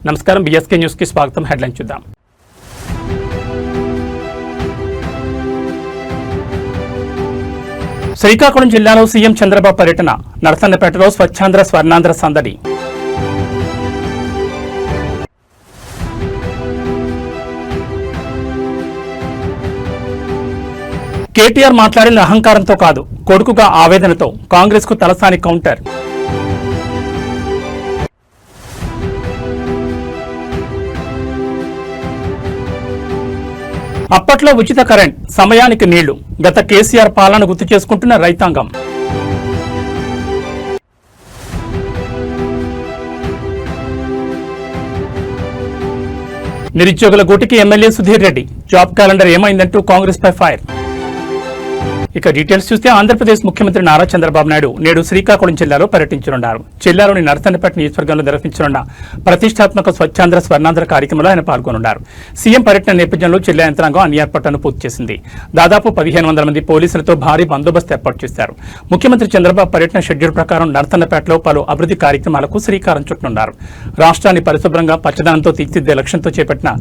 నమస్కారం, BSK news కి స్వాగతం. హెడ్లైన్ చూద్దాం. శ్రీకాకుళం జిల్లాలో సీఎం చంద్రబాబు పర్యటన, నరసన్నపేటలో స్వచ్ఛాంధ్ర స్వర్ణాంధ్ర సందడి. కేటీఆర్ మాట్లాడిన అహంకారంతో కాదు, కొడుకుగా ఆవేదనతో కాంగ్రెస్ కు తలసాని కౌంటర్. అప్పట్లో ఉచిత కరెంట్, సమయానికి నీళ్లు, గత కేసీఆర్ పాలన గుర్తు చేసుకుంటున్న రైతాంగం. నిరుద్యోగుల గూటికి MLA Sudhir Reddy, job calendar ఏమైందంటూ కాంగ్రెస్ పై ఫైర్. ఇక డీటెయిల్స్ చూస్తే ఆంధ్రప్రదేశ్ ముఖ్యమంత్రి నారా చంద్రబాబు నాయుడు నేడు శ్రీకాకుళం జిల్లాలో పర్యటించనున్నారు. జిల్లాలోని నరసన్నపేట నియోజకవర్గంలో నిర్వహించనున్న ప్రతిష్టాత్మక స్వచ్ఛాంధ్ర స్వర్ణాంధ్ర కార్యక్రమంలో ఆయన పాల్గొనున్నారు. సీఎం పర్యటన నేపథ్యంలో జిల్లా యంత్రాంగం అన్ని ఏర్పాట్లను పూర్తి చేసింది. దాదాపు 1500 మంది పోలీసులతో భారీ బందోబస్తు ఏర్పాటు చేశారు. ముఖ్యమంత్రి చంద్రబాబు పర్యటన షెడ్యూల్ ప్రకారం నరసన్నపేటలో పలు అభివృద్ధి కార్యక్రమాలకు శ్రీకారం చుట్టనున్నారు. రాష్ట్రాన్ని పరిశుభ్రంగా పచ్చదనంతో తీర్చిదిద్దే లక్ష్యంతో చేపట్టిన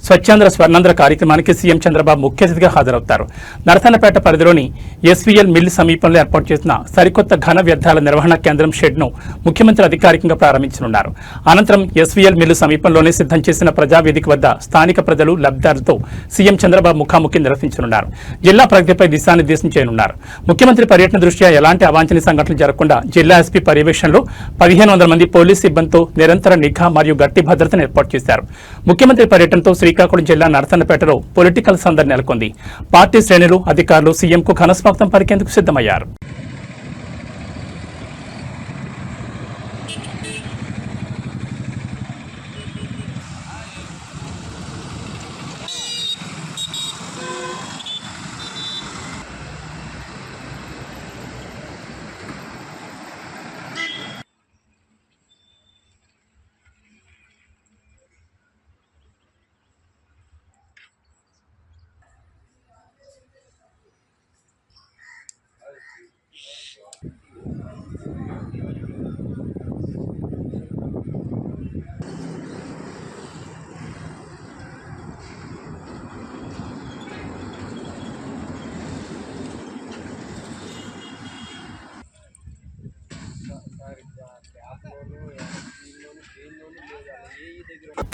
స్వచ్ఛాంధ్ర స్వర్ణాంధ్ర కార్యక్రమానికి సీఎం చంద్రబాబు ముఖ్య అతిథిగా హాజరవుతారు. నరసన్నపేట పరిధిలోని ఎస్వీఎల్ మిల్ సమీపంలో ఏర్పాటు చేసిన సరికొత్త ఘన వ్యర్థాల నిర్వహణ కేంద్రం షెడ్ ను ముఖ్యమంత్రి అధికారికంగా ప్రారంభించనున్నారు. అనంతరం ఎస్వీఎల్ మిల్ సమీపంలోనే సిద్ధం చేసిన ప్రజావేదిక వద్ద స్థానిక ప్రజలు, లబ్ధిదారులతో సీఎం చంద్రబాబు ముఖాముఖి నిర్వహించనున్నారు. జిల్లా ప్రగతిపై దిశానిర్దేశం చేయనున్నారు. ముఖ్యమంత్రి పర్యటన దృష్ట్యా ఎలాంటి అవాంఛనీయ సంఘటనలు జరగకుండా జిల్లా ఎస్పీ పర్యవేక్షణలో 1500 మంది పోలీసు సిబ్బందితో నిరంతర నిఘా మరియు గట్టి భద్రతను ఏర్పాటు చేశారు. ముఖ్యమంత్రి పర్యటనతో శ్రీకాకుళం జిల్లా నరసన్నపేటలో పొలిటికల్ సందడి నెలకొంది. పార్టీ శ్రేణులు, అధికారులు సీఎంకు ఘనస్వాగతం పలికేందుకు సిద్ధమయ్యారు.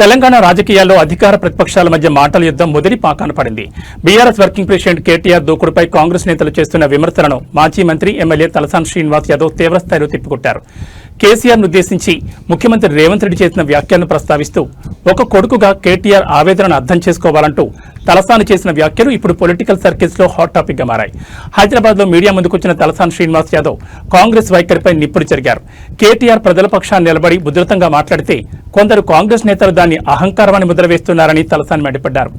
తెలంగాణ రాజకీయాల్లో అధికార ప్రతిపక్షాల మధ్య మాటల యుద్ధం మొదటి పాకాన పడింది. బీఆర్ఎస్ వర్కింగ్ ప్రెసిడెంట్ కేటీఆర్ దూకుడుపై కాంగ్రెస్ నేతలు చేస్తున్న విమర్శలను మాజీ మంత్రి ఎమ్మెల్యే తలసాని శ్రీనివాస్ యాదవ్ తీవ్రస్థాయిలో తిప్పికొట్టారు. కేసీఆర్ను ఉద్దేశించి ముఖ్యమంత్రి రేవంత్ రెడ్డి చేసిన వ్యాఖ్యలను ప్రస్తావిస్తూ ఒక కొడుకుగా కేటీఆర్ ఆవేదనను అర్థం చేసుకోవాలంటూ తలసాని చేసిన వ్యాఖ్యలు ఇప్పుడు పొలిటికల్ సర్కిల్స్ లో హాట్ టాపిక్ గా మారాయి. హైదరాబాద్ లో మీడియా ముందుకొచ్చిన తలసాని శ్రీనివాస్ యాదవ్ కాంగ్రెస్ వైఖరిపై నిప్పులు చెరిగారు. కేటీఆర్ ప్రజల పక్షాన్ని నిలబడి ఉధృతంగా మాట్లాడితే కొందరు కాంగ్రెస్ నేతలు దాన్ని అహంకారమని ముద్ర వేస్తున్నారని తలసాని మండిపడ్డారు.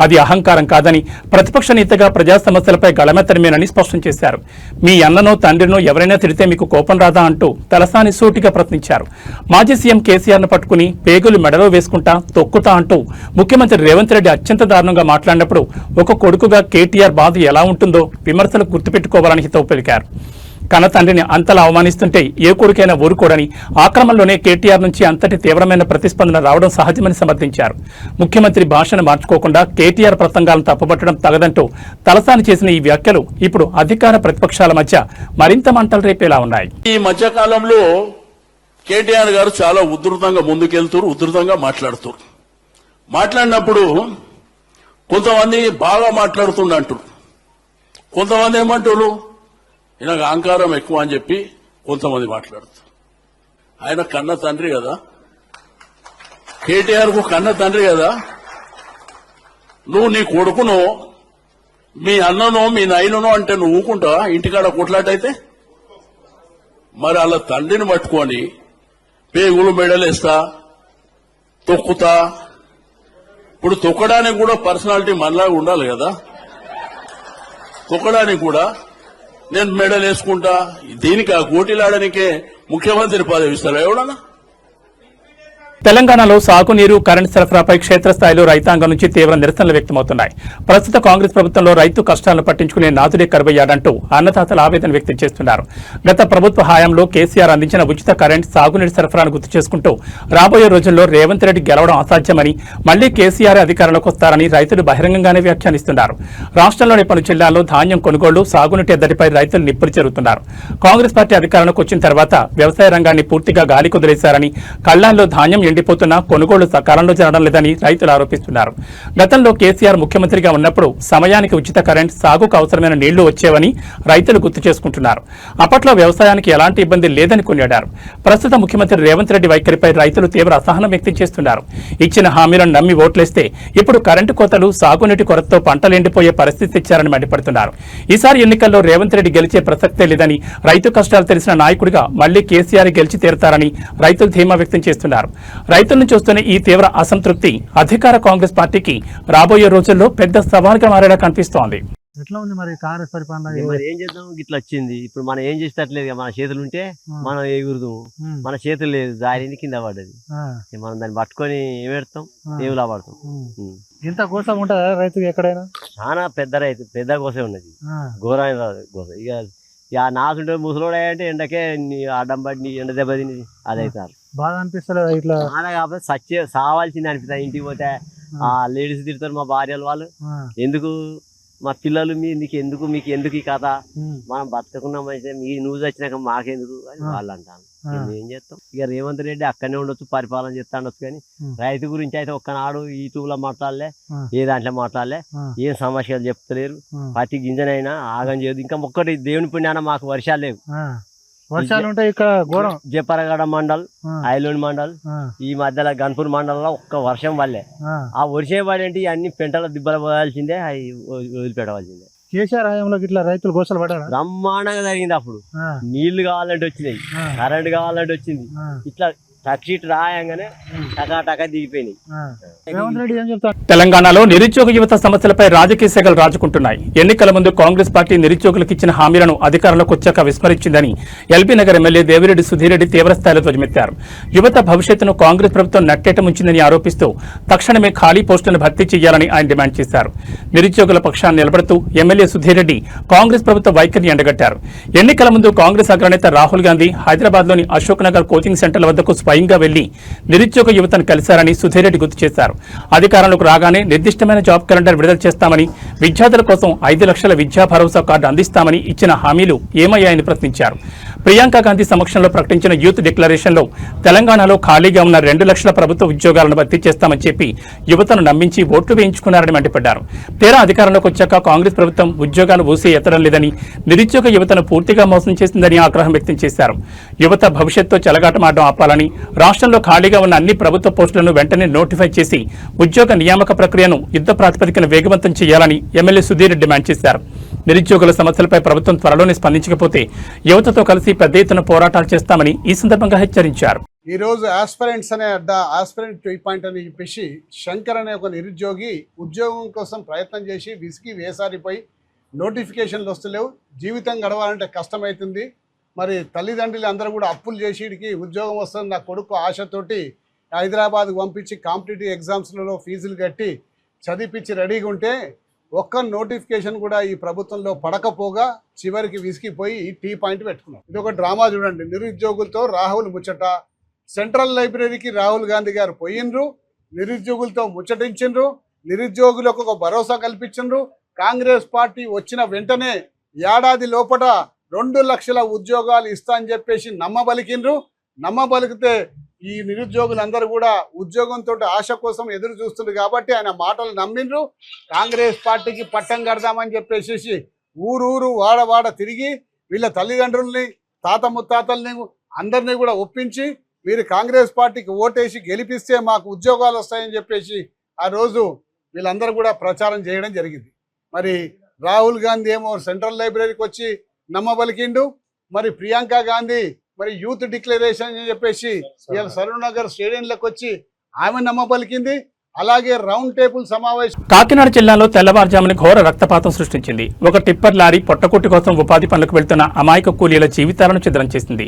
అది అహంకారం కాదని, ప్రతిపక్ష నేతగా ప్రజా సమస్యలపై గళమెత్తడమేనని స్పష్టం చేశారు. మీ అన్ననో తండ్రినో ఎవరైనా తిడితే మీకు కోపం రాదా అంటూ తలసాని సూటిగా ప్రశ్నించారు. మాజీ సీఎం కేసీఆర్ ను పట్టుకుని పేగులు మెడలో వేసుకుంటా, తొక్కుతా అంటూ ముఖ్యమంత్రి రేవంత్ రెడ్డి అత్యంత దారుణంగా మాట్లాడినప్పుడు ఒక కొడుకుగా కేటీఆర్ బాధ ఎలా ఉంటుందో విమర్శలు గుర్తుపెట్టుకోవాలని హితవు పలికారు. కన్న తండ్రిని అంతలా అవమానిస్తుంటే ఏ కొడుకైనా ఊరుకోడని, ఆ క్రమంలోనే కేటీఆర్ నుంచి అంతటి తీవ్రమైన ప్రతిస్పందన రావడం సహజమని సమర్థించారు. ముఖ్యమంత్రి భాషను మార్చుకోకుండా కేటీఆర్ ప్రసంగాలను తప్పుపట్టడం తగదంటూ తలసాని చేసిన ఈ వ్యాఖ్యలు ఇప్పుడు అధికార ప్రతిపక్షాల మధ్య మరింత మంటలు రేపేలా ఉన్నాయి. ఈ మధ్య కాలంలో కేటీఆర్ గారు చాలా ఉధృతంగా ముందుకెళ్తారు, ఉధృతంగా మాట్లాడినప్పుడు కొంతమంది బాగా మాట్లాడుతుండంటారు, కొంతమంది ఏమంటారు ఈయనకు అహంకారం ఎక్కువ అని చెప్పి కొంతమంది మాట్లాడుతారు. ఆయన కన్న తండ్రి కదా, కేటీఆర్ కు కన్న తండ్రి కదా. నువ్వు నీ కొడుకునో, మీ అన్ననో, మీ నాయననో అంటే నువ్వు ఊకుంటావా? ఇంటికాడ కొట్లాటైతే మరి అలా తండ్రిని పట్టుకొని పేగులు మెడలేస్తా, తొక్కుతా. ఇప్పుడు తొక్కడానికి కూడా పర్సనాలిటీ మనలాగా ఉండాలి కదా. తొక్కడానికి కూడా నేను మెడల్ వేసుకుంటా, దీనికి ఆ కోటిలాడనికే ముఖ్యమంత్రి పదవి ఇస్తారా ఎవడన్నా? తెలంగాణలో సాగునీరు కరెంట్ సరఫరాపై క్షేత్రస్థాయిలో రైతాంగం నుంచి తీవ్ర నిరసనలు వ్యక్తమవుతున్నాయి. ప్రస్తుత కాంగ్రెస్ ప్రభుత్వంలో రైతు కష్టాలను పట్టించుకునే నాథుడే కరువయ్యాడంటూ అన్నదాతలు ఆవేదన వ్యక్తం చేస్తున్నారు. గత ప్రభుత్వ హయాంలో కేసీఆర్ అందించిన ఉచిత కరెంట్ సాగునీటి సరఫరాను గుర్తు చేసుకుంటూ రాబోయే రోజుల్లో రేవంత్ రెడ్డి గెలవడం అసాధ్యమని, మళ్లీ కేసీఆర్ అధికారంలోకి వస్తారని రైతులు బహిరంగంగానే వ్యాఖ్యానిస్తున్నారు. రాష్ట్రంలోని పలు జిల్లాల్లో ధాన్యం కొనుగోళ్లు, సాగునీటి ఎద్దడిపై రైతులు నిప్పులు చెరుతున్నారు. కాంగ్రెస్ పార్టీ అధికారంలోకి వచ్చిన తర్వాత వ్యవసాయ రంగాన్ని పూర్తిగా గాలి కుదిలేశారని, కళ్లాల్లో ధాన్యం ఎండిపోతున్నా కొనుగోళ్లు సకాలంలో జరగడం లేదని రైతులు ఆరోపిస్తున్నారు. గతంలో కేసీఆర్ ముఖ్యమంత్రిగా ఉన్నప్పుడు సమయానికి ఉచిత కరెంట్, సాగుకు అవసరమైన నీళ్లు వచ్చేవని రైతులు గుర్తు చేసుకుంటున్నారు. అప్పట్లో వ్యవసాయానికి ఎలాంటి ఇబ్బంది లేదని కొనియాడారు. ప్రస్తుత ముఖ్యమంత్రి రేవంత్ రెడ్డి వైఖరిపై రైతులు తీవ్ర అసహనం వ్యక్తం చేస్తున్నారు. ఇచ్చిన హామీలను నమ్మి ఓట్లేస్తే ఇప్పుడు కరెంటు కోతలు, సాగునీటి కొరతతో పంటలు ఎండిపోయే పరిస్థితి తెచ్చారని మండిపడుతున్నారు. ఈసారి ఎన్నికల్లో రేవంత్ రెడ్డి గెలిచే ప్రసక్తే లేదని, రైతు కష్టాలు తెలిసిన నాయకుడిగా మళ్లీ కేసీఆర్ గెలిచి తీరతారని రైతులు ధీమా వ్యక్తం చేస్తున్నారు. రైతులను చూస్తున్న ఈ తీవ్ర అసంతృప్తి అధికార కాంగ్రెస్ పార్టీకి రాబోయే రోజుల్లో పెద్ద సవాల్గా మారేలా కనిపిస్తోంది. ఎట్లా ఉంది మరి కాంగ్రెస్ పరిపాలన? మరి ఏం చేద్దాం, ఇట్లా వచ్చింది. ఇప్పుడు మనం ఏం చేసేటట్లేదు. మన చేతులు ఉంటే మనం ఎగురుదాం, మన చేతులు లేదు, దారిని కింద పడ్డది. మనం దాన్ని పట్టుకొని ఏం పెడతాం, దేవులా పడతాం. ఇంత కోసం ఉంటుందా రైతుకి ఎక్కడైనా? చాలా పెద్ద రైతు, పెద్ద కోసే ఉన్నది, ఘోరమైన కోస. ఇక నాసుంటే ముసలోడు అంటే ఎండకే అడ్డం పడి ఎండ దెబ్బతిని అదైతారు. బాగా అనిపిస్తలేదు ఇట్లా? బాగా కాకపోతే సావాల్సింది అనిపిస్తుంది. ఇంటికి పోతే ఆ లేడీస్ తిడతారు, మా భార్యలు వాళ్ళు, ఎందుకు మా పిల్లలు మీకు ఎందుకు ఈ కథ, మనం బతకకున్నాం అయితే నువ్వు వచ్చినాక మాకెందుకు అని వాళ్ళు అంటాను. ఏం చేస్తాం. ఇక రేవంత్ రెడ్డి అక్కడనే ఉండొచ్చు, పరిపాలన చేస్తా ఉండొచ్చు, కానీ రైతు గురించి అయితే ఒక్కనాడు యూట్యూబ్ లో మాట్లాడలే, ఏ దాంట్లో మాట్లాడలే, ఏం సమస్యలు చెప్తలేరు. ప్రతి గింజనైనా ఆగం చేయదు. ఇంకా ఒక్కటి దేవుని పుణ్యాన మాకు వర్షాలు లేవు. వర్షాలు ఉంటాయి ఇక్కడ ఘోరం. జపరగడ మండల్, ఐలోని మండల్, ఈ మధ్యలో గన్పూర్ మండలంలో ఒక్క వర్షం వల్లే. ఆ వర్షం పడేంటి అన్ని పెంటల దిబ్బలు పోయాల్సిందే, అవి వదిలిపెట్టవలసిందే. కేసీఆర్ హయాంలో ఇట్లా రైతులు గోసలు పడ్డారు. బ్రహ్మాండంగా జరిగింది. అప్పుడు నీళ్లు కావాలంటే వచ్చినాయి, కరెంట్ కావాలంటే వచ్చింది. ఇట్లా టక్షీట్ రాయంగానే టకా దిగిపోయినాయి. రేవంత్ రెడ్డి ఏం చెప్తారు? తెలంగాణలో నిరుద్యోగ యువత సమస్యలపై రాజకీయ శాఖలు రాజుకుంటున్నాయి. ఎన్నికల ముందు కాంగ్రెస్ పార్టీ నిరుద్యోగులకు ఇచ్చిన హామీలను అధికారంలోకి వచ్చాక విస్మరించిందని ఎల్బీ నగర్ ఎమ్మెల్యే దేవిరెడ్డి సుధీరెడ్డి తీవ్రస్థాయిలో ధ్వజమెత్తారు. యువత భవిష్యత్తును కాంగ్రెస్ ప్రభుత్వం నట్టేట ముంచిందని ఆరోపిస్తూ తక్షణమే ఖాళీ పోస్టులను భర్తీ చేయాలని ఆయన డిమాండ్ చేశారు. నిరుద్యోగుల పక్షాన్ని నిలబడుతూ ఎమ్మెల్యే సుధీరెడ్డి కాంగ్రెస్ ప్రభుత్వ వైఖరిని ఎండగట్టారు. ఎన్నికల ముందు కాంగ్రెస్ అగ్రనేత రాహుల్ గాంధీ హైదరాబాద్లోని అశోక్ నగర్ కోచింగ్ సెంటర్ల వద్దకు స్వయంగా వెళ్లి నిరుద్యోగ యువతను కలిశారని సుధీరెడ్డి గుర్తు చేశారు. అధికారంలోకి రాగానే నిర్దిష్టమైన జాబ్ క్యాలెండర్ విడుదల చేస్తామని, విద్యార్థుల కోసం 5 లక్షల విద్యా భరోసా కార్డు అందిస్తామని ఇచ్చిన హామీలు ఏమయ్యాయని ప్రశ్నించారు. ప్రియాంక గాంధీ సమక్షంలో ప్రకటించిన యూత్ డిక్లరేషన్లో తెలంగాణలో ఖాళీగా ఉన్న 2 లక్షల ప్రభుత్వ ఉద్యోగాలను భర్తీ చేస్తామని చెప్పి యువతను నమ్మించి ఓట్లు వేయించుకున్నారని మండిపడ్డారు. తీరా అధికారంలోకి వచ్చాక కాంగ్రెస్ ప్రభుత్వం ఉద్యోగాలు ఊసే ఎత్తడం లేదని, నిరుద్యోగ యువతను పూర్తిగా మోసం చేసిందని ఆగ్రహం వ్యక్తం చేశారు. యువత భవిష్యత్తుతో చెలగాటమాడడం ఆపాలని, రాష్ట్రంలో ఖాళీగా ఉన్న అన్ని ప్రభుత్వ పోస్టులను వెంటనే నోటిఫై చేసి ఉద్యోగ నియామక ప్రక్రియను యుద్ధ ప్రాతిపదికన వేగవంతం చేయాలని ఎమ్మెల్యే సుధీర్ డిమాండ్ చేశారు. నిరుద్యోగుల సమస్యలపై ప్రభుత్వం త్వరలోనే స్పందించకపోతే యువతతో కలిసి పెద్ద ఎత్తున పోరాటాలు చేస్తామని ఈ సందర్భంగా హెచ్చరించారు. ఈ రోజు ఆస్పిరెంట్స్ అనే ఆస్పిరెంట్ 2 పాయింట్ అని చెప్పేసి శంకర్ అనే ఒక నిరుద్యోగి ఉద్యోగం కోసం ప్రయత్నం చేసి విసిగి వేసారిపోయి నోటిఫికేషన్లు వస్తలేవు, జీవితం గడవాలంటే కష్టమవుతుంది. మరి తల్లిదండ్రులు అందరూ కూడా అప్పులు చేసి ఉద్యోగం వస్తుంది నా కొడుకు ఆశతోటి హైదరాబాద్కు పంపించి కాంపిటేటివ్ ఎగ్జామ్స్లలో ఫీజులు కట్టి చదివించి రెడీగా ఉంటే ఒక్క నోటిఫికేషన్ కూడా ఈ ప్రభుత్వంలో పడకపోగా చివరికి విసిగిపోయి టీ పాయింట్ పెట్టుకున్నాం. ఇది ఒక డ్రామా చూడండి. నిరుద్యోగులతో రాహుల్ ముచ్చట. సెంట్రల్ లైబ్రరీకి రాహుల్ గాంధీ గారు పోయినరు, నిరుద్యోగులతో ముచ్చటించిండ్రు, నిరుద్యోగులకు ఒక భరోసా కల్పించిండ్రు. కాంగ్రెస్ పార్టీ వచ్చిన వెంటనే ఏడాది లోపల 2 లక్షల ఉద్యోగాలు ఇస్తా అని చెప్పేసి నమ్మబలికిండ్రు. నమ్మబలికితే ఈ నిరుద్యోగులందరూ కూడా ఉద్యోగంతో ఆశ కోసం ఎదురు చూస్తుండ్రు కాబట్టి ఆయన మాటలు నమ్మిండ్రు. కాంగ్రెస్ పార్టీకి పట్టం కడదామని చెప్పేసి ఊరూరు వాడ తిరిగి వీళ్ళ తల్లిదండ్రుల్ని, తాత ముత్తాతల్ని అందరినీ కూడా ఒప్పించి మీరు కాంగ్రెస్ పార్టీకి ఓటేసి గెలిపిస్తే మాకు ఉద్యోగాలు వస్తాయని చెప్పేసి ఆ రోజు వీళ్ళందరూ కూడా ప్రచారం చేయడం జరిగింది. మరి రాహుల్ గాంధీ ఏమో సెంట్రల్ లైబ్రరీకి వచ్చి నమ్మబలికిండు. మరి ప్రియాంక గాంధీ మరి యూత్ డిక్లరేషన్ అని చెప్పేసి ఇవాళ సరూర్ నగర్ స్టేడియంలోకి వచ్చి ఆమె నమ్మబలికింది. అలాగే రౌండ్ టేబుల్ సమావేశం. కాకినాడ జిల్లాలో తెల్లవారుజామున ఘోర రక్తపాతం సృష్టించింది. ఒక టిప్పర్ లారీ పొట్టకొట్టి కోసం ఉపాధి పనులకు వెళ్తున్న అమాయక కూలీల జీవితాలను ఛిద్రం చేసింది.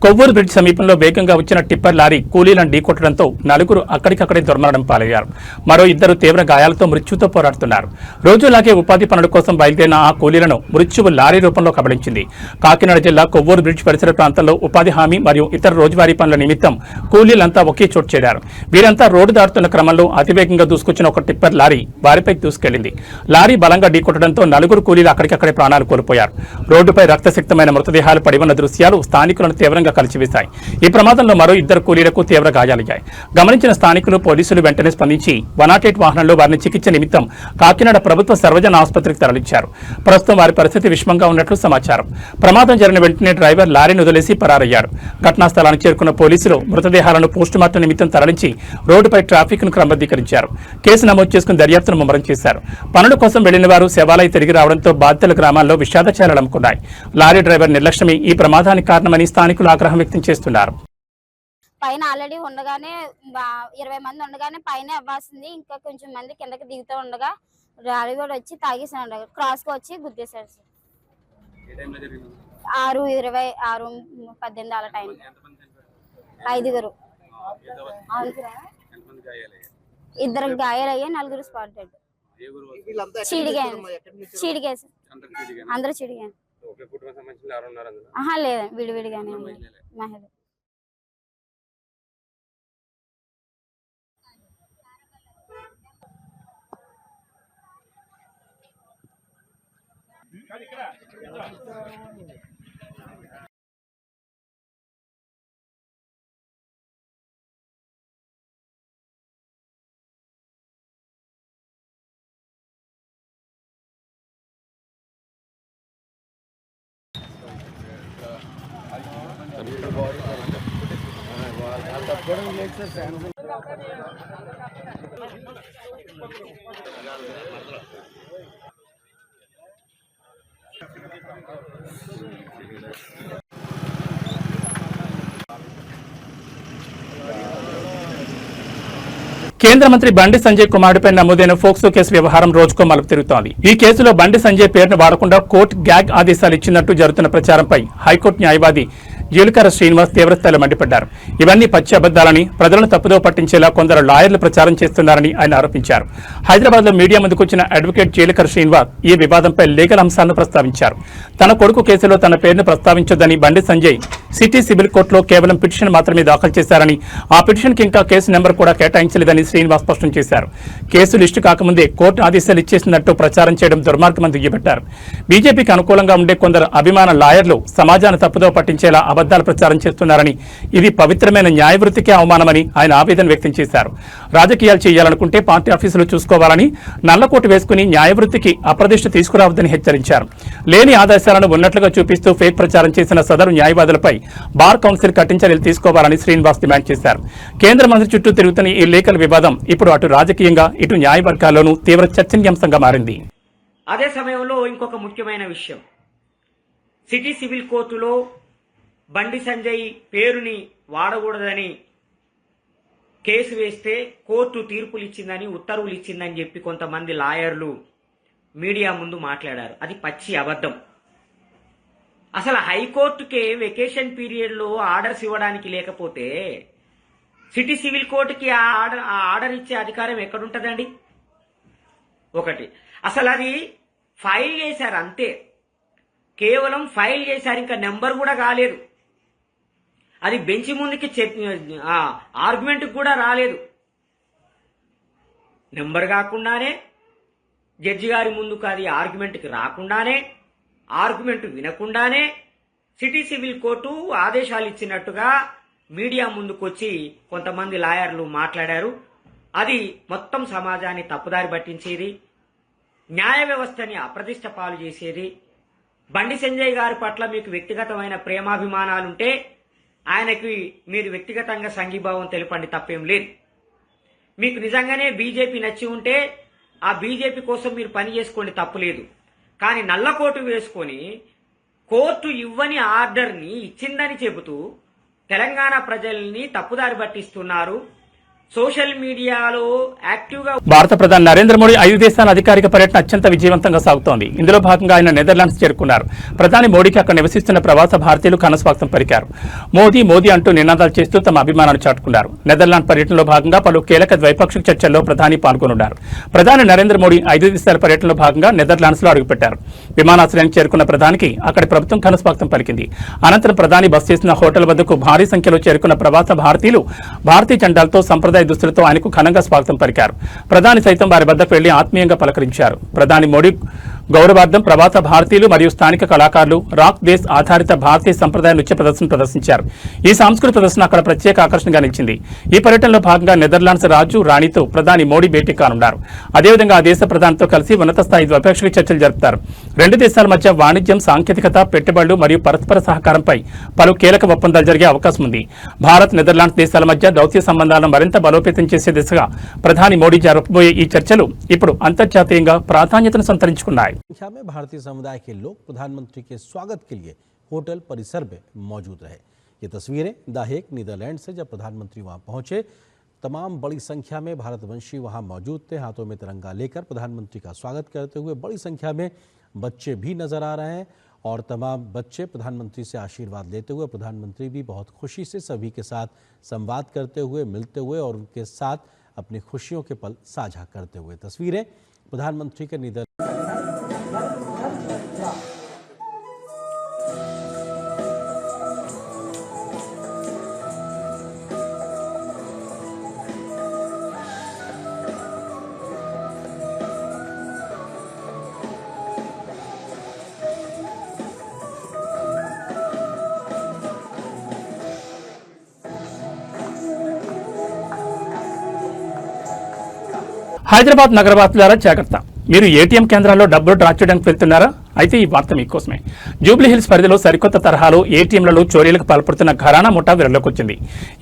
కొవ్వూరు బ్రిడ్జ్ సమీపంలో వేగంగా వచ్చిన టిప్పర్ లారీ కూలీలను ఢీకొట్టడంతో నలుగురు అక్కడికక్కడే దుర్మరణం పాలయ్యారు. మరో ఇద్దరు తీవ్ర గాయాలతో మృత్యుతో పోరాడుతున్నారు. రోజులాగే ఉపాధి పనుల కోసం బయలుదేరిన ఆ కూలీలను మృత్యువు లారీ రూపంలో కబళించింది. కాకినాడ జిల్లా కొవ్వూరు బ్రిడ్జ్ పరిసర ప్రాంతంలో ఉపాధి హామీ మరియు ఇతర రోజువారీ పనుల నిమిత్తం కూలీలంతా ఒకే చోటు చేరారు. వీరంతా రోడ్డు దాటుతున్న క్రమంలో అతివేగంగా దూసుకొచ్చిన ఒక టిప్పర్ లారీ వారిపై దూసుకెళ్లింది. లారీ బలంగా ఢీకొట్టడంతో నలుగురు కూలీలు అక్కడికక్కడే ప్రాణాలు కోల్పోయారు. రోడ్డుపై రక్తసిక్తమైన మృతదేహాలు పడి ఉన్న దృశ్యాలు స్థానికులను తీవ్రంగా కలిచివేశాయి. ఈ ప్రమాదంలో మరో ఇద్దరు కూలీలకు తీవ్ర గాయాలయ్యాయి. గమనించిన స్థానికులు పోలీసులు వెంటనే స్పందించి 108 వాహనంలో వారిని చికిత్స నిమిత్తం కాకినాడ ప్రభుత్వ సర్వజన ఆసుపత్రికి తరలించారు. ప్రస్తుతం వారి పరిస్థితి విషమంగా ఉన్నట్లు సమాచారం. ప్రమాదం జరిగిన వెంటనే డ్రైవర్ లారీని వదిలేసి పరారయ్యారు. ఘటనా స్థలానికి చేరుకున్న పోలీసులు మృతదేహాలను పోస్టుమార్టం నిమిత్తం తరలించి రోడ్డుపై ట్రాఫిక్ ను క్రమబద్ధీకరించారు. కేసు నమోదు చేసుకుని దర్యాప్తును ముమ్మరం చేశారు. పనుల కోసం వెళ్లిన వారు శవాలై తిరిగి రావడంతో బాధితుల గ్రామాల్లో విషాదచారాలు అలుముకున్నాయి. లారీ డ్రైవర్ నిర్లక్ష్యమే ఈ ప్రమాదానికి కారణమని స్థానికులు ఆగ్రహం వ్యక్తం చేస్తున్నారు. పైన ఆల్రెడీ ఉండగానే 20 మంది ఉండగానే పైన అవ్వాల్సింది, ఇంకా కొంచెం మంది కిందకి దిగుతూ ఉండగా డ్రైవర్ వచ్చి తాగేసాడు. క్రాస్ కు వచ్చి గుద్దేశాడు సార్. 6:20 6:18 అలా టైం. 5 ఇద్దరు గాయాలయ్యా, 4 స్పాట్ డెడ్. చీడిగా అందరూ చీడిగా లేదు, విడివిడిగానే మహిళ. కేంద్ర మంత్రి బండి సంజయ్ కుమారుడిపై నమోదైన ఫోక్సో కేసు వ్యవహారం రోజుకో మలుపు తిరుగుతోంది. ఈ కేసులో బండి సంజయ్ పేరును వాడకుండా కోర్టు గ్యాగ్ ఆదేశాలు ఇచ్చినట్టు జరుగుతున్న ప్రచారంపై హైకోర్టు న్యాయవాది జీలకర్ర శ్రీనివాస్ తీవ్రస్థాయిలో మండిపడ్డారు. ఇవన్నీ పచ్చి అబద్దాలని, ప్రజలను తప్పుదో పట్టించేలా కొందరు లాయర్లు ప్రచారం చేస్తున్నారని ఆయన ఆరోపించారు. హైదరాబాద్ లో మీడియా ముందుకొచ్చిన అడ్వకేట్ జీలకర్ర శ్రీనివాస్ ఈ వివాదంపై లీగల్ అంశాలను ప్రస్తావించారు. తన కొడుకు కేసులో తన పేరును ప్రస్తావించొద్దని బండి సంజయ్ సిటీ సివిల్ కోర్టులో కేవలం పిటిషన్ మాత్రమే దాఖలు చేశారని, ఆ పిటిషన్ కి ఇంకా కేసు నెంబర్ కూడా కేటాయించలేదని శ్రీనివాస్ స్పష్టం చేశారు. కేసు లిస్టు కాకముందే కోర్టు ఆదేశాలు ఇచ్చేసినట్టు ప్రచారం చేయడం దుర్మార్గమని దుయ్యబట్టారు. బీజేపీకి అనుకూలంగా ఉండే కొందరు అభిమాన లాయర్లు సమాజాన్ని తప్పుదో పట్టించేలా అబద్దాలు ప్రచారం చేస్తున్నారని, ఇది పవిత్రమైన న్యాయవృత్తికే అవమానమని ఆయన ఆవేదన వ్యక్తం చేశారు. రాజకీయాలు చేయాలనుకుంటే పార్టీ ఆఫీసులు చూసుకోవాలని, నల్లకోటు వేసుకుని న్యాయవృత్తికి అప్రదిష్ట తీసుకురావద్దని హెచ్చరించారు. లేని ఆదేశాలను ఉన్నట్లుగా చూపిస్తూ ఫేక్ ప్రచారం చేసిన సదరు న్యాయవాదులపై బార్ కౌన్సిల్ కఠిన చర్యలు తీసుకోవాలని శ్రీనివాస్ డిమాండ్ చేశారు. కేంద్ర మంత్రి చుట్టూ తిరుగుతున్న ఈ లీగల్ వివాదం ఇప్పుడు అటు రాజకీయంగా ఇటు న్యాయవర్గాల్లోనూ తీవ్ర చర్చనీయాంశంగా మారింది. అదే సమయంలో ఇంకొక ముఖ్యమైన విషయం, సిటీ సివిల్ కోర్టులో బండి సంజయ్ పేరుని వాడకూడదని కేసు వేస్తే కోర్టు తీర్పులు ఇచ్చిందని, ఉత్తర్వులు ఇచ్చిందని చెప్పి కొంతమంది లాయర్లు మీడియా ముందు మాట్లాడారు. అది పచ్చి అబద్ధం. అసలు హైకోర్టుకే వెకేషన్ పీరియడ్ లో ఆర్డర్స్ ఇవ్వడానికి లేకపోతే సిటీ సివిల్ కోర్టుకి ఆ ఆర్డర్ ఇచ్చే అధికారం ఎక్కడుంటదండి? ఒకటి, అసలు అది ఫైల్ చేశారు అంతే, కేవలం ఫైల్ చేశారు, ఇంకా నెంబర్ కూడా కాలేదు. అది బెంచ్ ముందుకి ఆర్గ్యుమెంట్ కూడా రాలేదు. నెంబర్ కాకుండానే జడ్జి గారి ముందుకు అది ఆర్గ్యుమెంట్కి రాకుండానే, ఆర్గ్యుమెంట్ వినకుండానే సిటీ సివిల్ కోర్టు ఆదేశాలు ఇచ్చినట్టుగా మీడియా ముందుకొచ్చి కొంతమంది లాయర్లు మాట్లాడారు. అది మొత్తం సమాజాన్ని తప్పుదారి పట్టించేది, న్యాయ వ్యవస్థని అప్రతిష్ట పాలు చేసేది. బండి సంజయ్ గారి పట్ల మీకు వ్యక్తిగతమైన ప్రేమాభిమానాలుంటే ఆయనకి మీరు వ్యక్తిగతంగా సంఘీభావం తెలపండి, తప్పేం లేదు. మీకు నిజంగానే బీజేపీ నచ్చి ఉంటే ఆ బీజేపీ కోసం మీరు పని చేసుకోండి, తప్పు లేదు. కానీ నల్లకోటు వేసుకొని కోర్టు ఇవ్వని ఆర్డర్ని ఇచ్చిందని చెబుతూ తెలంగాణ ప్రజల్ని తప్పుదారి పట్టిస్తున్నారు. సోషల్ మీడియాలో యాక్టివ్గా భారత ప్రధాని నరేంద్ర మోడీ 5 దేశాల అధికారిక పర్యటన అత్యంత విజయవంతంగా సాగుతోంది. ఇందులో భాగంగా ఆయన నెదర్లాండ్స్ చేరుకున్నారు. ప్రధాని మోడీకి అక్కడ నివసిస్తున్న ప్రవాస భారతీయులు ఘనస్వాగతం పలికారు. మోదీ మోదీ అంటూ నినాదాలు చేస్తూ తమ అభిమానాన్ని చాటుకున్నారు. నెదర్లాండ్ పర్యటనలో భాగంగా పలు కీలక ద్వైపాక్షిక చర్చల్లో ప్రధాని పాల్గొనున్నారు. ప్రధాని నరేంద్ర మోడీ 5 దేశాల పర్యటనలో భాగంగా నెదర్లాండ్స్ లో అడుగుపెట్టారు. విమానాశ్రయానికి చేరుకున్న ప్రధానికి అక్కడి ప్రభుత్వం ఘనస్వాగతం పలికింది. అనంతరం ప్రధాని బస చేసిన హోటల్ వద్దకు భారీ సంఖ్యలో చేరుకున్న ప్రవాస భారతీయులు భారతీయ జెండాలతో సంప్రదాయ దుస్తులతో ఆయనకు ఘనంగా స్వాగతం పలికారు. ప్రధాని సైతం వారి వద్దకు వెళ్లి ఆత్మీయంగా పలకరించారు. ప్రధాని మోడీ గౌరవార్థం ప్రవాస భారతీయులు మరియు స్థానిక కళాకారులు రాక్ బేస్ ఆధారిత భారతీయ సంప్రదాయ నృత్య ప్రదర్శన ప్రదర్శించారు. ఈ సాంస్కృతిక ప్రదర్శన అక్కడ ప్రత్యేక ఆకర్షణగా నిలిచింది. ఈ పర్యటనలో భాగంగా నెదర్లాండ్స్ రాజు రాణితో ప్రధాని మోడీ భేటీ కానున్నారు. అదేవిధంగా ఆ దేశ ప్రధానితో కలిసి ఉన్నత స్థాయి ద్వైపాక్షిక చర్చలు జరుపుతారు. 2 దేశాల మధ్య వాణిజ్యం, సాంకేతికత, పెట్టుబడులు మరియు పరస్పర సహకారంపై పలు కీలక ఒప్పందాలు జరిగే అవకాశం ఉంది. భారత్, నెదర్లాండ్స్ దేశాల మధ్య దౌత్య సంబంధాలను మరింత బలోపేతం చేసే దిశగా ప్రధాని మోడీ జరపబోయే ఈ చర్చలు ఇప్పుడు అంతర్జాతీయంగా ప్రాధాన్యతను సంతరించుకున్నాయి. संख्या में भारतीय समुदाय के लोग प्रधानमंत्री के स्वागत के लिए होटल परिसर में मौजूद रहे। ये तस्वीरें द हेग नीदरलैंड से जब प्रधानमंत्री वहां पहुंचे, तमाम बड़ी संख्या में भारतवंशी वहां मौजूद थे। हाथों में तिरंगा लेकर प्रधानमंत्री का स्वागत करते हुए बड़ी संख्या में बच्चे भी नजर आ रहे हैं और तमाम बच्चे प्रधानमंत्री से आशीर्वाद लेते हुए, प्रधानमंत्री भी बहुत खुशी से सभी के साथ संवाद करते हुए, मिलते हुए और उनके साथ अपनी खुशियों के पल साझा करते हुए। तस्वीरें प्रधानमंत्री के नीदरलैंड హైదరాబాద్ నగరవాసులారా జాగ్రత్త. మీరు ఏటీఎం కేంద్రాల్లో డబ్బులు డ్రా చేయడానికి వెళ్తున్నారా? అయితే ఈ వార్త మీకోసమే. జూబ్లీ హిల్స్ పరిధిలో సరికొత్త తరహాలో ఏటీఎంలలో చోరీలకు పాల్పడుతున్న ఘరానా ముఠా వెలుగులోకి వచ్చింది.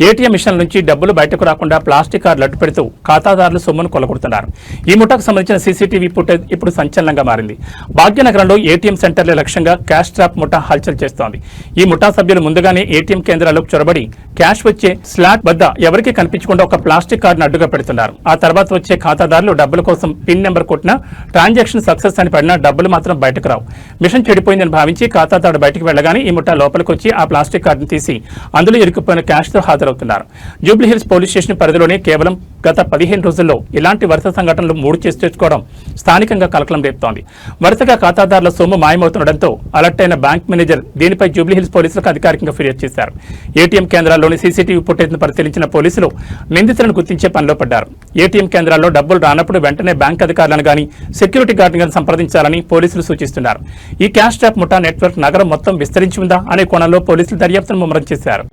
ఏటీఎం మిషన్ల నుంచి డబ్బులు బయటకు రాకుండా ప్లాస్టిక్ కార్డులు అడ్డు పెడుతూ ఖాతాదారులు సొమ్మును కొల్లగొడుతున్నారు. ఈ ముఠాకు సంబంధించిన సీసీటీవీ ఫుటేజ్ ఇప్పుడు సంచలనంగా మారింది. భాగ్యనగరంలో ఏటీఎం సెంటర్ల లక్ష్యంగా క్యాష్ ట్రాప్ ముఠా హల్చల్ చేస్తోంది. ఈ ముఠా సభ్యులు ముందుగానే ఏటీఎం కేంద్రాలకు చొరబడి క్యాష్ వచ్చే స్లాట్ వద్ద ఎవరికీ కనిపించకుండా ఒక ప్లాస్టిక్ కార్డును అడ్డుగా పెడుతున్నారు. ఆ తర్వాత వచ్చే ఖాతాదారులు డబ్బుల కోసం పిన్ నెంబర్ కొట్టినా ట్రాన్సాక్షన్ సక్సెస్ అని పడినా డబ్బులు మాత్రం బయటకు రావు. మిషన్ చెడిపోయిందని భావించి ఖాతాదారు బయటకు వెళ్లగానే ఈ ముఠా లోపలికి వచ్చి ఆ ప్లాస్టిక్ కార్డును తీసి అందులో ఇరుక్కుపోయిన క్యాష్ తో హాజరవుతున్నారు. జూబ్లీ హిల్స్ పోలీస్ స్టేషన్ పరిధిలోనే కేవలం గత 15 రోజుల్లో ఇలాంటి వరుస సంఘటనలు 3 చేసి తెచ్చుకోవడం స్థానికంగా కలకలం రేపుతోంది. వరుసగా ఖాతాదారుల సొమ్ము మాయమవుతుండటంతో అలర్ట్ అయిన బ్యాంక్ మేనేజర్ దీనిపై జూబ్లీ హిల్స్ పోలీసులకు అధికారికంగా ఫిర్యాదు చేశారు. ఏటీఎం కేంద్రాల్లోని సీసీటీవీ ఫుటేజ్ను పరిశీలించిన పోలీసులు నిందితులను గుర్తించే పనిలో పడ్డారు. ఏటీఎం కేంద్రాల్లో డబ్బులు రానప్పుడు వెంటనే బ్యాంక్ అధికారులను గానీ సెక్యూరిటీ గార్డును గానీ సంప్రదించాలని పోలీసులు సూచిస్తున్నారు. ఈ క్యాష్ ట్రాప్ ముఠా నెట్వర్క్ నగరం మొత్తం విస్తరించి ఉందా అనే కోణంలో పోలీసులు దర్యాప్తును ముమ్మరం చేశారు.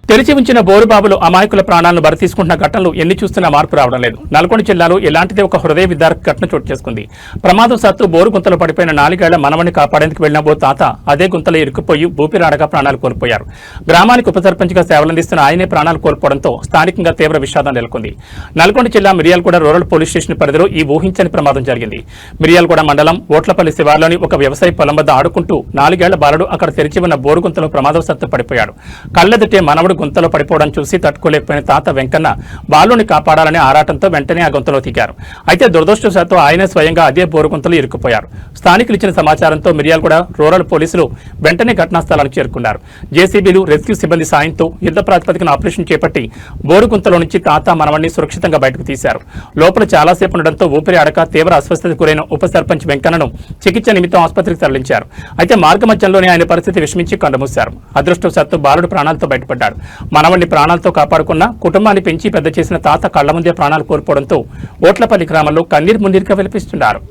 తెరిచి ఉంచిన బోరుబాబులు అమాయకుల ప్రాణాలను బరితీసుకుంటున్న ఘటనలు ఎన్ని చూస్తున్నా మార్పు రావడం లేదు. నల్గొండ జిల్లాలో ఇలాంటిదే ఒక హృదయ విదారక ఘటన చోటు చేసుకుంది. ప్రమాదవశాత్తు బోరు గుంతలో పడిపోయిన 4 ఏళ్ల మనవణ్ణి కాపాడేందుకు వెళ్లిన ఓ తాత అదే గుంతలో ఇరుక్కుపోయి ఊపిరాడగా ప్రాణాలు కోల్పోయారు. గ్రామానికి ఉప సర్పంచ్గా సేవలందిస్తున్న ఆయనే ప్రాణాలు కోల్పోవడంతో స్థానికంగా తీవ్ర విషాదం నెలకొంది. నల్గొండ జిల్లా మిర్యాలగూడ రూరల్ పోలీస్ స్టేషన్ పరిధిలో ఈ ఊహించని ప్రమాదం జరిగింది. మిర్యాలగూడ మండలం ఓట్లపల్లి శివార్లోని ఒక వ్యవసాయ పొలం వద్ద ఆడుకుంటూ 4 ఏళ్ల బాలుడు అక్కడ తెరిచి ఉన్న బోరు గుంతలో ప్రమాదవశాత్తు పడిపోయాడు. కళ్లెదుటే మనవడు గుంతలో పడిపోవడం చూసి తట్టుకోలేకపోయిన తాత వెంకన్న బాలుని కాపాడాలనే ఆరాటంతో వెంటనే ఆ గుంతలో దిగారు. అయితే దురదృష్టవశాత్తు ఆయనే స్వయంగా అదే బోరు గుంతలో ఇరుక్కుపోయారు. స్థానికులు ఇచ్చిన సమాచారంతో మిర్యాలగూడ రూరల్ పోలీసులు వెంటనే ఘటనా స్థలానికి చేరుకున్నారు. జేసీబీలు, రెస్క్యూ సిబ్బంది సాయంతో యుద్ధ ప్రాతిపదికన ఆపరేషన్ చేపట్టి బోరు గుంతలో నుంచి తాత మనవణ్ణి సురక్షితంగా బయటకు తీశారు. లోపల చాలాసేపు ఉండడంతో ఊపిరి ఆడక తీవ్ర అస్వస్థతకు గురైన ఉప సర్పంచ్ వెంకన్నను చికిత్స నిమిత్తం ఆసుపత్రికి తరలించారు. అయితే మార్గ మధ్యంలోనే ఆయన పరిస్థితి విషమించి కండమూశారు. అదృష్టవశాత్తు బాలుడు ప్రాణాలతో బయటపడ్డాడు. మనవణ్ణి ప్రాణాలతో కాపాడుకున్న కుటుంబాన్ని పెంచి పెద్ద చేసిన తాత కళ్ల ముందే ప్రాణాలు కోల్పోవడంతో ఓట్లపల్లి గ్రామంలో కన్నీరు మున్నీరుగా విలపిస్తున్నారు.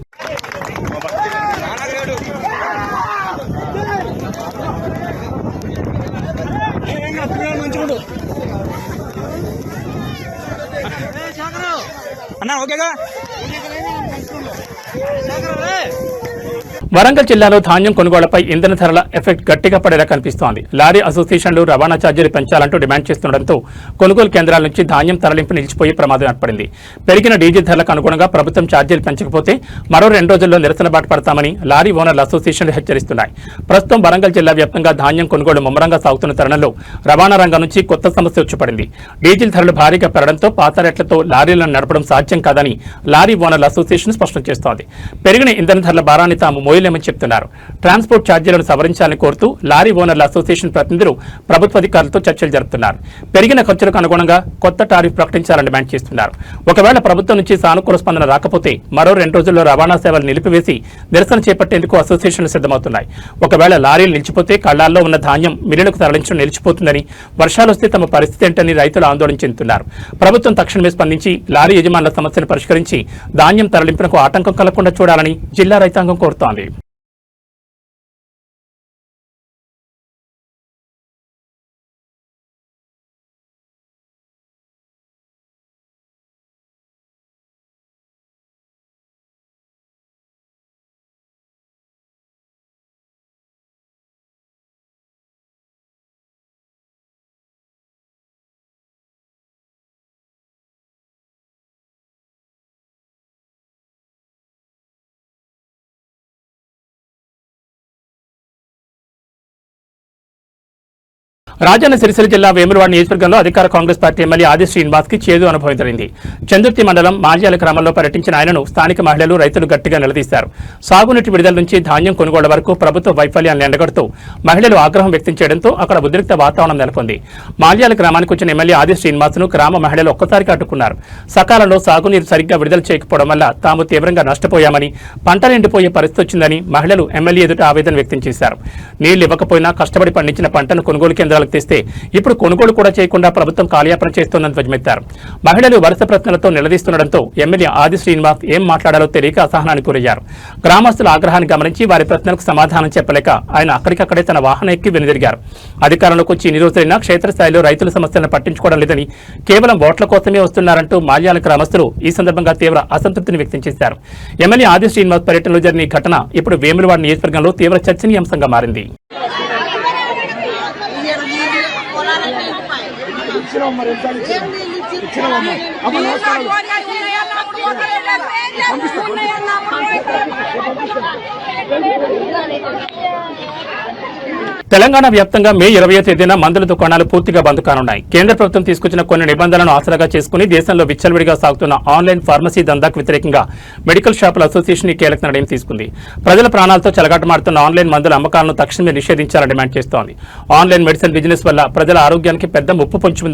వరంగల్ జిల్లాలో ధాన్యం కొనుగోళ్లపై ఇంధన ధరల ఎఫెక్ట్ గట్టిగా పడేలా కనిపిస్తోంది. లారీ అసోసియేషన్లు రవాణా ఛార్జీలు పెంచాలంటూ డిమాండ్ చేస్తుండటంతో కొనుగోలు కేంద్రాల నుంచి ధాన్యం తరలింపు నిలిచిపోయే ప్రమాదం ఏర్పడింది. పెరిగిన డీజిల్ ధరలకు అనుగుణంగా ప్రభుత్వం ఛార్జీలు పెంచకపోతే మరో 2 రోజుల్లో నిరసన బాట పడతామని లారీ ఓనర్ల అసోసియేషన్లు హెచ్చరిస్తున్నాయి. ప్రస్తుతం వరంగల్ జిల్లా వ్యాప్తంగా ధాన్యం కొనుగోలు ముమ్మరంగా సాగుతున్న తరుణంలో రవాణా రంగం నుంచి కొత్త సమస్య వచ్చిపడింది. డీజిల్ ధరలు భారీగా పెరగడంతో పాత రేట్లతో లారీలను నడపడం సాధ్యం కాదని లారీ ఓనర్ల అసోసియేషన్ స్పష్టం చేస్తోంది. పెరిగిన ఇంధన ధరల భారాన్ని తాము మోయలేమని చెప్తున్నారు. ట్రాన్స్పోర్ట్ ఛార్జీలను సవరించాలని కోరుతూ లారీ ఓనర్ల అసోసియేషన్ ప్రతినిధులు ప్రభుత్వ అధికారులతో చర్చలు జరుపుతున్నారు. పెరిగిన ఖర్చులకు అనుగుణంగా కొత్త టారిఫ్ ప్రకటించాలని డిమాండ్ చేస్తున్నారు. ఒకవేళ ప్రభుత్వం నుంచి సానుకూల స్పందన రాకపోతే మరో 2 రోజుల్లో రవాణా సేవలు నిలిపివేసి నిరసన చేపట్టేందుకు అసోసియేషన్లు సిద్ధమవుతున్నాయి. ఒకవేళ లారీలు నిలిచిపోతే కళ్లాల్లో ఉన్న ధాన్యం మిల్లులకు తరలించడం నిలిచిపోతుందని, వర్షాలు వస్తే తమ పరిస్థితి ఏంటని రైతులు ఆందోళన చెందుతున్నారు. ప్రభుత్వం తక్షణమే స్పందించి లారీ యజమానుల సమస్యను పరిష్కరించి ధాన్యం తరలింపునకు ఆటంకం కలగకుండా చూడాలని జిల్లా రైతాంగం కోరుతోంది. రాజన్న సిరిసిల్ల జిల్లా వేములవాడ నియోజకవర్గంలో అధికార కాంగ్రెస్ పార్టీ ఎమ్మెల్యే ఆది శ్రీనివాస్ కి చేదు అనుభవం ఎదురైంది. చందుర్తి మండలం మాజ్యాల గ్రామంలో పర్యటించిన ఆయనను స్థానిక మహిళలు, రైతులు గట్టిగా నిలదీశారు. సాగునీటి విడుదల నుంచి ధాన్యం కొనుగోళ్ల వరకు ప్రభుత్వ వైఫల్యాన్ని ఎండగడుతూ మహిళలు ఆగ్రహం వ్యక్తం చేయడంతో అక్కడ ఉద్రిక్త వాతావరణం నెలకొంది. మాల్యాల గ్రామానికి వచ్చిన ఎమ్మెల్యే ఆది శ్రీనివాస్ ను గ్రామ మహిళలు ఒక్కసారిగా అడ్డుకున్నారు. సకాలంలో సాగునీరు సరిగ్గా విడుదల చేయకపోవడం వల్ల తాము తీవ్రంగా నష్టపోయామని, పంటలు ఎండిపోయే పరిస్థితి వచ్చిందని మహిళలు ఎమ్మెల్యే ఎదుట ఆవేదన వ్యక్తం చేశారు. నీళ్లు ఇవ్వకపోయినా కష్టపడి పండించిన పంటను కొనుగోలు కేంద్రాలకు తెస్తే ఇప్పుడు కొనుగోలు కూడా చేయకుండా ప్రభుత్వం కాలయాపన చేస్తోందని ధ్వజమెత్తారు. మహిళలు వరుస ప్రశ్నలతో నిలదీస్తుండటంతో ఎమ్మెల్యే ఆది శ్రీనివాస్ ఏం మాట్లాడాలో తెలియక అసహనానికి గురయ్యారు. గ్రామస్తుల ఆగ్రహాన్ని గమనించి వారి ప్రశ్నలకు సమాధానం చెప్పలేక ఆయన అక్కడికక్కడే తన వాహనం ఎక్కి వెనుదిరిగారు. అధికారంలోకి వచ్చి ఇన్ని రోజులైనా క్షేత్రస్థాయిలో రైతుల సమస్యలను పట్టించుకోవడం లేదని, కేవలం ఓట్ల కోసమే వస్తున్నారంటూ మాల్యాల గ్రామస్తులు ఈ సందర్భంగా తీవ్ర అసంతృప్తిని వ్యక్తం చేశారు. ఎమ్మెల్యే ఆది శ్రీనివాస్ పర్యటనలో జరిగిన ఈ ఘటన ఇప్పుడు వేములవాడ నియోజకవర్గంలో తీవ్ర చర్చనీయాంశంగా మారింది. తెలంగాణ వ్యాప్తంగా మే 20వ తేదీన మందుల దుకాణాలు పూర్తిగా బంద్ కానున్నాయి. కేంద్ర ప్రభుత్వం తీసుకొచ్చిన కొన్ని నిబంధనలను ఆసరాగా చేసుకుని దేశంలో విచ్చలవిడిగా సాగుతున్న ఆన్లైన్ ఫార్మసీ దందాకు వ్యతిరేకంగా మెడికల్ షాపుల అసోసియేషన్ ఈ కీలక నిర్ణయం తీసుకుంది. ప్రజల ప్రాణాలతో చెలగాటమాడుతున్న ఆన్లైన్ మందుల అమ్మకాలను తక్షణమే నిషేధించాలని డిమాండ్ చేస్తోంది. ఆన్లైన్ మెడిసిన్ బిజినెస్ వల్ల ప్రజల ఆరోగ్యానికి పెద్ద ముప్పు పొంచి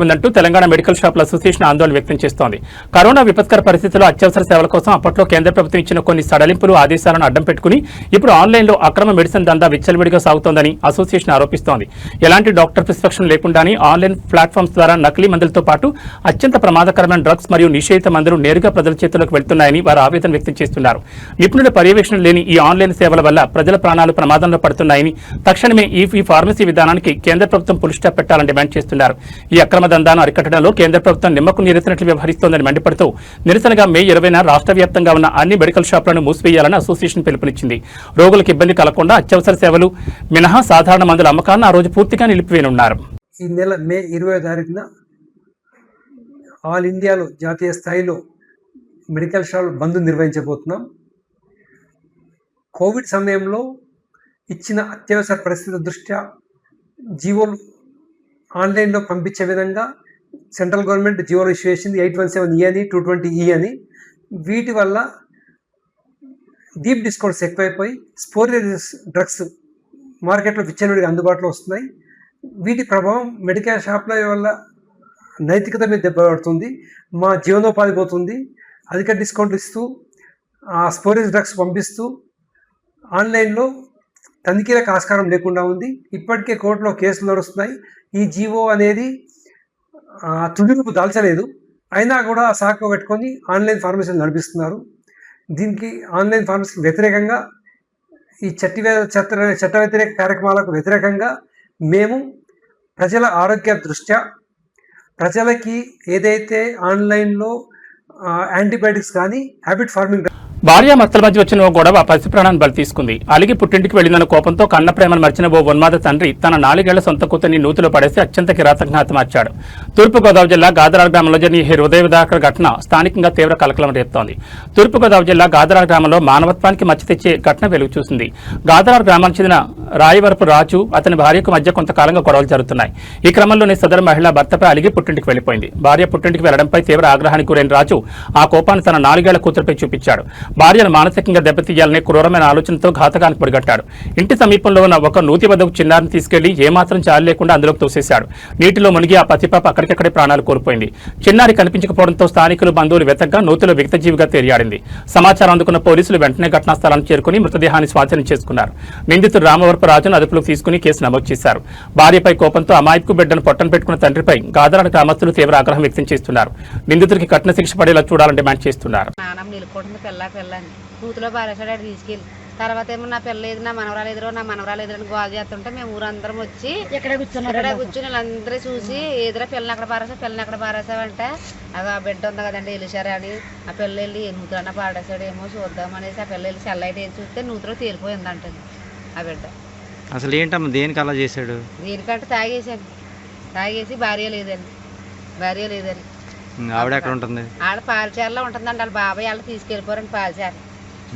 ఉందంటూ తెలంగాణ మెడికల్ షాపుల అసోసియేషన్ ఆందోళన వ్యక్తం చేస్తోంది. కరోనా విపత్కర పరిస్థితుల్లో అత్యవసర సేవల కోసం అప్పట్లో కేంద్ర ప్రభుత్వం ఇచ్చిన కొన్ని సడలింపులు, ఆదేశాలను అడ్డం పెట్టుకుని ఇప్పుడు ఆన్లైన్లో అక్రమ మెడిసిన్ దందా విచ్చలవిడిగా సాగుతోందని అసోసియేషన్ ఆరోపిస్తోంది. ఎలాంటి డాక్టర్ ప్రిస్క్రిప్షన్ లేకుండానే ఆన్లైన్ ప్లాట్ఫామ్స్ ద్వారా నకిలీ మందులతో పాటు అత్యంత ప్రమాదకరమైన డ్రగ్స్ మరియు నిషేధిత మందులు నేరుగా ప్రజల చేతుల్లోకి వెళ్తున్నాయని వారు ఆవేదన వ్యక్తం చేస్తున్నారు. నిపుణుల పర్యవేక్షణ లేని ఈ ఆన్లైన్ సేవల వల్ల ప్రజల ప్రాణాలు ప్రమాదంలో పడుతున్నాయని, తక్షణమే ఈ ఫార్మసీ విధానానికి కేంద్ర ప్రభుత్వం పులి స్టాప్ పెట్టాలని డిమాండ్ చేస్తున్నారు. ఈ అక్రమ దందాను అరికట్టడంలో కేంద్ర ప్రభుత్వం నిమ్మకు నీరెత్తినట్లు వ్యవహరిస్తోందని మండిపడుతూ నిరసనగా మే 20న రాష్ట్ర వ్యాప్తంగా ఉన్న అన్ని మెడికల్ షాపులను మూసివేయాలని అసోసియేషన్ పిలుపునిచ్చింది. రోగులకు ఇబ్బంది కలగకుండా అత్యవసర సేవలు మినహా సాధారణ మందుల అమ్మకాలను ఆ రోజు పూర్తిగా నిలిపివేయనున్నారు. ఈ నెల మే 20వ తారీఖున ఆల్ ఇండియాలో జాతీయ స్థాయిలో మెడికల్ షాపులు బంద్ నిర్వహించబోతున్నాం. కోవిడ్ సమయంలో ఇచ్చిన అత్యవసర పరిస్థితుల దృష్ట్యా జీవోలు ఆన్లైన్లో పంపించే విధంగా సెంట్రల్ గవర్నమెంట్ జీవోలు ఇష్యూ చేసింది. 817E అని, 220E అని. వీటి వల్ల డీప్ డిస్కౌంట్స్ ఎక్కువైపోయి స్పోరియస్ డ్రగ్స్ మార్కెట్లో విచ్చలవిడిగా అందుబాటులో వస్తున్నాయి. వీటి ప్రభావం మెడికల్ షాప్ల వల్ల నైతికత మీద దెబ్బపడుతుంది. మా జీవనోపాధి పోతుంది. అధిక డిస్కౌంట్ ఇస్తూ ఆ స్పోరియస్ డ్రగ్స్ పంపిస్తూ ఆన్లైన్లో తనిఖీలకు ఆస్కారం లేకుండా ఉంది. ఇప్పటికే కోర్టులో కేసులు నడుస్తున్నాయి. ఈ జీవో అనేది తుదిరూపు దాల్చలేదు. అయినా కూడా సాకు పెట్టుకొని ఆన్లైన్ ఫార్మసీలు నడిపిస్తున్నారు. దీనికి ఆన్లైన్ ఫార్మసీకి వ్యతిరేకంగా, ఈ చట్ట వ్యతిరేక కార్యక్రమాలకు వ్యతిరేకంగా మేము ప్రజల ఆరోగ్య దృష్ట్యా ప్రజలకి ఏదైతే ఆన్లైన్లో యాంటీబయాటిక్స్ కానీ హ్యాబిట్ ఫార్మింగ్ భార్యాభర్తల మధ్య వచ్చిన ఓ గొడవ పసి ప్రాణాన్ని బలి తీసుకుంది. అలిగి పుట్టింటికి వెళ్లిన కోపంతో కన్న ప్రేమను మర్చిన ఓ ఉన్మాద తండ్రి తన 4 ఏళ్ల సొంత కూతుర్ని నూతిలో పడేసి అత్యంత కిరాతకంగా హతమార్చాడు. తూర్పుగోదావరి జిల్లా గాదరాల గ్రామంలో జరిగిన ఈ హృదయ విదారక ఘటన స్థానికంగా తీవ్ర కలకలం రేపుతోంది. తూర్పుగోదావరి జిల్లా గాదరాల గ్రామంలో మానవత్వానికి మచ్చ తెచ్చే ఘటన వెలుగు చూసింది. గాదరాల గ్రామానికి చెందిన రాయవరపు రాజు అతని భార్యకు మధ్య కొంతకాలంగా గొడవలు జరుగుతున్నాయి. ఈ క్రమంలోనే సదరు మహిళ భర్తపై అలిగి పుట్టింటికి వెళ్లిపోయింది. భార్య పుట్టింటికి వెళ్లడంపై తీవ్ర ఆగ్రహానికి గురైన రాజు ఆ కోపాన్ని తన 4 ఏళ్ల కూతురుపై చూపించాడు. భార్యను మానసికంగా దెబ్బతీయాలనే క్రూరమైన ఆలోచనతో ఘాతకానికి పొడిగట్టాడు. ఇంటి సమీపంలో ఉన్న ఒక నూతి వద్దకు చిన్నారిని తీసుకెళ్లి ఏమాత్రం చాలు లేకుండా అందులోకి తోసేశాడు. నీటిలో మునిగి ఆ పసిపాప అక్కడికక్కడే ప్రాణాలు కోల్పోయింది. చిన్నారి కనిపించకపోవడంతో స్థానికులు బంధువులు వెతగ్గా నూతిలో విక్తజీవిగా తేలియాడింది. సమాచారం అందుకున్న పోలీసులు వెంటనే ఘటనా స్థలానికి చేరుకుని మృతదేహాన్ని స్వాధీనం చేసుకున్నారు. నిందితుడు రామవరపు రాజును అదుపులోకి తీసుకుని కేసు నమోదు చేశారు. భార్యపై కోపంతో అమాయకు బిడ్డను పొట్టను పెట్టుకున్న తండ్రిపై గాదరాల గ్రామస్తులు తీవ్ర ఆగ్రహం వ్యక్తం చేస్తున్నారు. నిందితుడికి కఠిన శిక్ష పడేలా చూడాలని డిమాండ్ చేస్తున్నారు. నూతిలో పారేసాడు తీసుకెళ్ళి. తర్వాత ఏమో నా పిల్ల లేదు, నా మనవరాలు ఎదురో, నా మనవరాలు ఎదురని గోల్ చేస్తుంటే మేము ఊరందరం వచ్చి ఇక్కడ కూర్చొని వీళ్ళందరూ చూసి ఎదురా పిల్లని అక్కడ పారేసావంటే అది ఆ బిడ్డ ఉంది కదండి వెళ్ళిసారా అని ఆ పిల్ల వెళ్ళి నూతులన్నా పాడేసాడేమో చూద్దామనేసి ఆ పిల్ల వెళ్ళి సెల్లైట్ వేసి చూస్తే నూతిలో తేలిపోయిందంటది ఆ బిడ్డ. అసలు ఏంటమ్మా దేనికి అలా చేశాడు? దేనికంటే తాగేసి భార్య లేదని ఆవిడ ఎక్కడ ఉంటుంది? వాళ్ళ పాలచారులో ఉంటుందండి. వాళ్ళ బాబాయ్ వాళ్ళు తీసుకెళ్ళిపోరండి పాలచారు.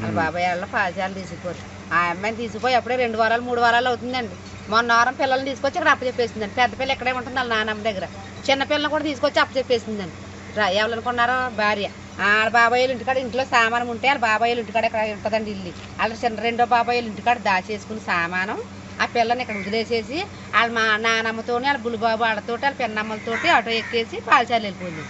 వాళ్ళ బాబాయ్ వాళ్ళ పాలచారులు తీసుకుపోరు. ఆ అమ్మాయిని తీసుకుపోయి అప్పుడే 2 వారాలు 3 వారాలు అవుతుందండి. మొన్న వారం పిల్లల్ని తీసుకొచ్చి ఇక్కడ అప్పచెప్పేసిందండి. పెద్ద పిల్ల ఇక్కడే ఉంటుంది వాళ్ళ నాన్నమ్మ దగ్గర. చిన్న పిల్లని కూడా తీసుకొచ్చి అప్పచెప్పేసిందండి. ఎవరనుకున్నారో భార్య. వాళ్ళ బాబాయిలు ఇంట్లో సామానం ఉంటే వాళ్ళ బాబాయిలు ఇంటికాడ ఇక్కడ ఉంటుందండి ఇల్లు. వాళ్ళ రెండో బాబాయిలు ఇంటికాడ దాచేసుకుని సామానం ఆ పిల్లని ఇక్కడ వదిలేసేసి వాళ్ళ మా నానమ్మతోని వాళ్ళ బుల్లిబాబు వాళ్ళతోటి వాళ్ళ పెన్నమ్మలతోటి ఆటో ఎక్కేసి పాలచారులు వెళ్ళిపోయింది.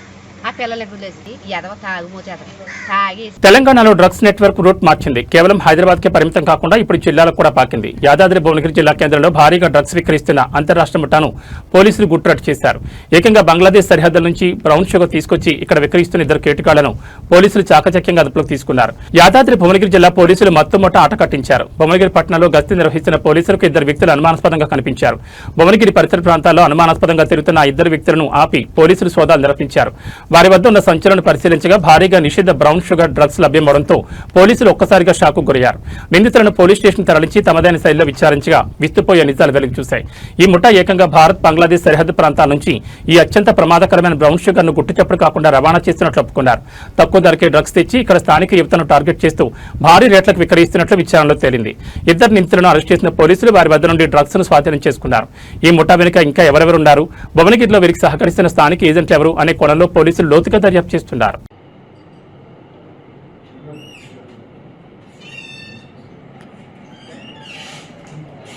ఆ పిల్లల్ని వదిలేసి ఎదవ తాగి తెలంగాణలో డ్రగ్స్ నెట్వర్క్ రూట్ మార్చింది. కేవలం హైదరాబాద్ కే పరిమితం కాకుండా ఇప్పుడు జిల్లాలకు కూడా పాకింది. యాదాద్రి భువనగిరి జిల్లా కేంద్రంలో భారీగా డ్రగ్స్ విక్రయిస్తున్న అంతర్రాష్ట్ర ముఠాను పోలీసులు గుట్టురట్టు చేశారు. ఏకంగా బంగ్లాదేశ్ సరిహద్దుల నుంచి బ్రౌన్ షుగర్ తీసుకొచ్చి ఇక్కడ విక్రయిస్తున్న 2 కేటుగాళ్లను పోలీసులు చాకచక్యంగా అదుపులోకి తీసుకున్నారు. యాదాద్రి భువనగిరి జిల్లా పోలీసులు మత్తుమొట్ట ఆట కట్టించారు. భువనగిరి పట్టణంలో గస్తీ నిర్వహిస్తున్న పోలీసులకు 2 వ్యక్తులు అనుమానాస్పదంగా కనిపించారు. భువనగిరి పరిసర ప్రాంతాల్లో అనుమానాస్పదంగా తిరుగుతున్న 2 వ్యక్తులను ఆపి పోలీసులు సోదాలు నిర్వహించారు. వారి వద్ద ఉన్న సంచులను పరిశీలించగా భారీగా నిషిద్ధ బ్రౌన్ షుగర్ డ్రగ్స్ లభ్యమవడంతో పోలీసులు ఒక్కసారిగా షాకు గురయ్యారు. నిందితులను పోలీస్ స్టేషన్ తరలించి తమదైన శైలిలో విచారించగా విస్తుపోయే నిజాలు వెలుగు చూశాయి. ఈ ముఠా ఏకంగా భారత్ బంగ్లాదేశ్ సరిహద్దు ప్రాంతాల నుంచి ఈ అత్యంత ప్రమాదకరమైన బ్రౌన్ షుగర్ ను గుట్టుచప్పుడు కాకుండా రవాణా చేస్తున్నట్లు ఒప్పుకున్నారు. తక్కువ ధరకే డ్రగ్స్ తెచ్చి ఇక్కడ స్థానిక యువతను టార్గెట్ చేస్తూ భారీ రేట్లకు విక్రయిస్తున్నట్లు విచారణలో తేలింది. 2 నిందితులను అరెస్ట్ చేసిన పోలీసులు వారి వద్ద నుండి డ్రగ్స్ ను స్వాధీనం చేసుకున్నారు. ఈ ముఠా వెనుక ఇంకా ఎవరెవరున్నారు, భువనగిరిలో వీరికి సహకరిస్తున్న స్థానిక ఏజెంట్లు ఎవరు అనే కోణంలో పోలీసులు లోతుగా దర్యాప్తు చేస్తున్నారు.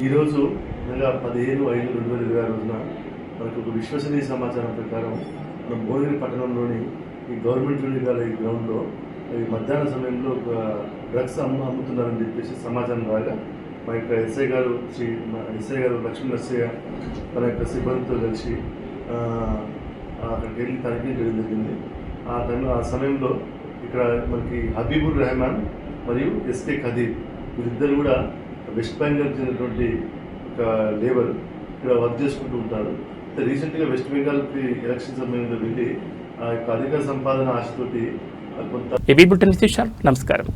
ఈరోజు నెల 15/5/2020 రోజున మనకు ఒక విశ్వసనీయ సమాచారం ప్రకారం మన భువనగిరి పట్టణంలోని ఈ గవర్నమెంట్ జూనియర్ కాలేజ్ గ్రౌండ్లో మధ్యాహ్న సమయంలో ఒక డ్రగ్స్ అమ్ముతున్నారని చెప్పేసి సమాచారం రాగా మా యొక్క ఎస్ఐ గారు లక్ష్మీ నర్సయ్య తన యొక్క సిబ్బందితో కలిసి అక్కడికి వెళ్ళి తనిఖీ చేయడం జరిగింది. ఆ సమయంలో ఇక్కడ మనకి హబీబుర్ రెహమాన్ మరియు ఎస్కే ఖదీర్ వీరిద్దరు కూడా వెస్ట్ బెంగాల్ చెందినటువంటి ఒక లేబర్ ఇక్కడ వర్క్ చేసుకుంటూ ఉంటారు. రీసెంట్గా వెస్ట్ బెంగాల్కి ఎలక్షన్ సమయంలో వెళ్ళి ఆ యొక్క అధిక సంపాదన ఆశతోటి కొంత. నమస్కారం.